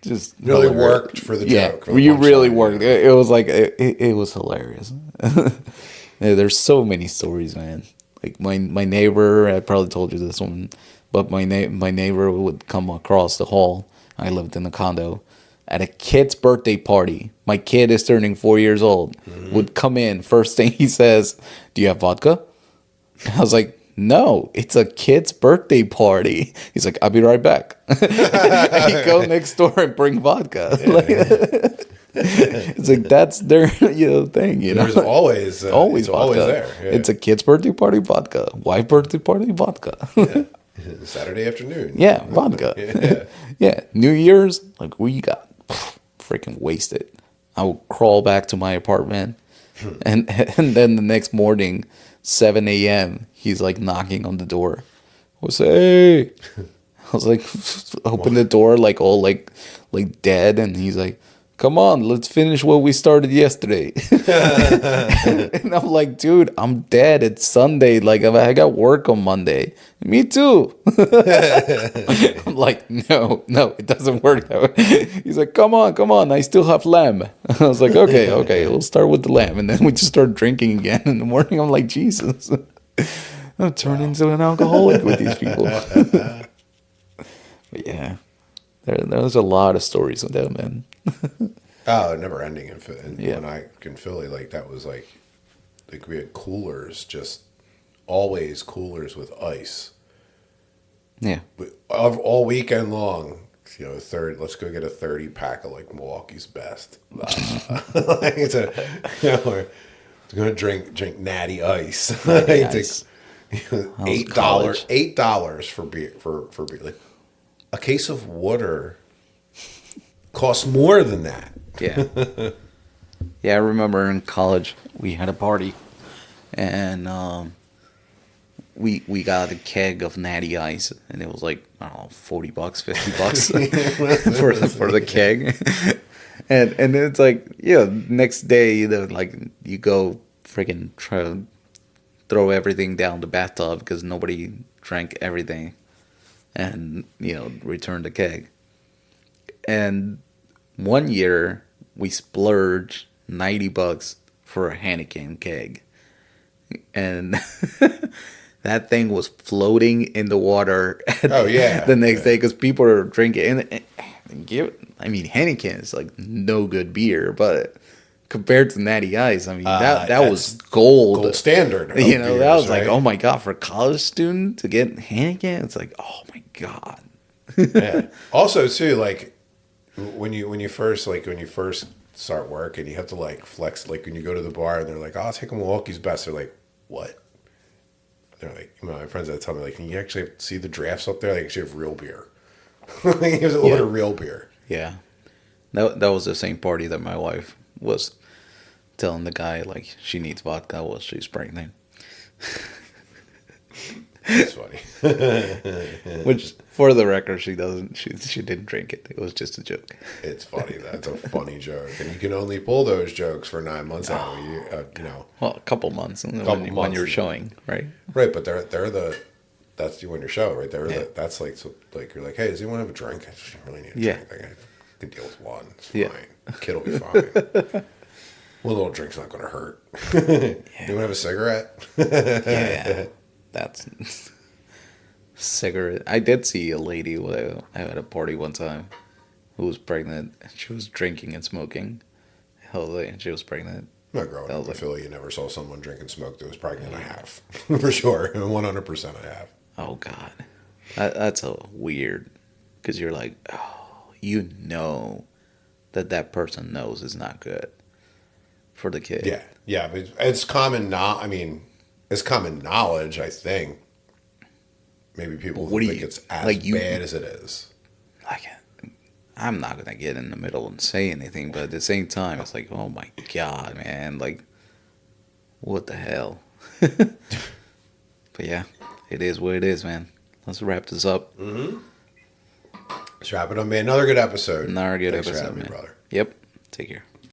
Just really worked for the joke. Yeah, you really worked. It was like it was hilarious. Yeah, there's so many stories, man. Like my neighbor, I probably told you this one, but my neighbor would come across the hall. I lived in a condo. At a kid's birthday party, my kid is turning 4 years old. Mm-hmm. Would come in. First thing he says, "Do you have vodka?" I was like, "No, it's a kid's birthday party." He's like, "I'll be right back." And he'd go next door and bring vodka. Yeah. It's like that's their thing. There's always always there. Yeah. It's a kid's birthday party, vodka. Wife birthday party, vodka. Yeah. Saturday afternoon. Yeah, vodka. Yeah. New Year's, like we got freaking wasted. I would crawl back to my apartment, and then the next morning, 7 a.m. He's like knocking on the door. I was like, "Hey," I was like, open the door, like all like dead, and he's like, "Come on, let's finish what we started yesterday." And I'm like, "Dude, I'm dead. It's Sunday. Like, I got work on Monday." "Me too." I'm like, no, it doesn't work that way. He's like, come on. I still have lamb." I was like, okay, we'll start with the lamb. And then we just start drinking again in the morning. I'm like, Jesus, I'm turning into an alcoholic with these people. But yeah. There's a lot of stories with that, man. Oh, never ending when I in Philly, like that was like we had coolers, just always coolers with ice. Yeah. All weekend long, let's go get a 30 pack of like Milwaukee's Best. We're gonna drink Natty Ice. $8 for beer for beer. Like, a case of water costs more than that. Yeah. Yeah, I remember in college we had a party, and we got a keg of Natty Ice, and it was like, I don't know, $40, $50 for the keg. And it's like, next day you go freaking try to throw everything down the bathtub because nobody drank everything. And, return the keg. And one year, we splurged $90 for a Heineken keg. And that thing was floating in the water the next day because people are drinking. Heineken is like no good beer, but compared to Natty Ice, that was gold standard. That was right? Like, oh my God, for a college student to get Heineken, it's like, oh my God. Yeah. Also, too, like when you first start work and you have to like flex, like when you go to the bar and they're like, "Oh, I'll take a Milwaukee's Best." They're like, "What?" They're like, my friends that tell me, like, "Can you actually see the drafts up there? They actually have real beer." Here's a lot of real beer. Yeah, that was the same party that my wife was telling the guy like she needs vodka while she's pregnant. That's funny. Which, for the record, she doesn't. She didn't drink it. It was just a joke. It's funny. That's a funny joke, and you can only pull those jokes for 9 months out of a year. Well, a couple months, when you're showing, right? Right, but that's when you're showing, right? That's like you're like, "Hey, does anyone have a drink? I just really need a drink. I can deal with one. It's fine. Kid will be fine. One little drink's not going to hurt." Anyone have a cigarette? Yeah. That's cigarette. I did see a lady at a party one time who was pregnant. She was drinking and smoking. She was pregnant. Not growing up in Philly, you never saw someone drink and smoke that was pregnant. I have, for sure, 100%. I have. Oh God, that's a weird. Because you're like, that person knows is not good for the kid. Yeah, but it's common. it's common knowledge, I think. Maybe people think it's as bad as it is. Like, I'm not gonna get in the middle and say anything, but at the same time, it's like, oh my god, man, like, what the hell? But yeah, it is what it is, man. Let's wrap this up. Mm-hmm. Let's wrap it up, man. Another good episode. Another good Thanks episode, for having man. me, brother. Yep. Take care.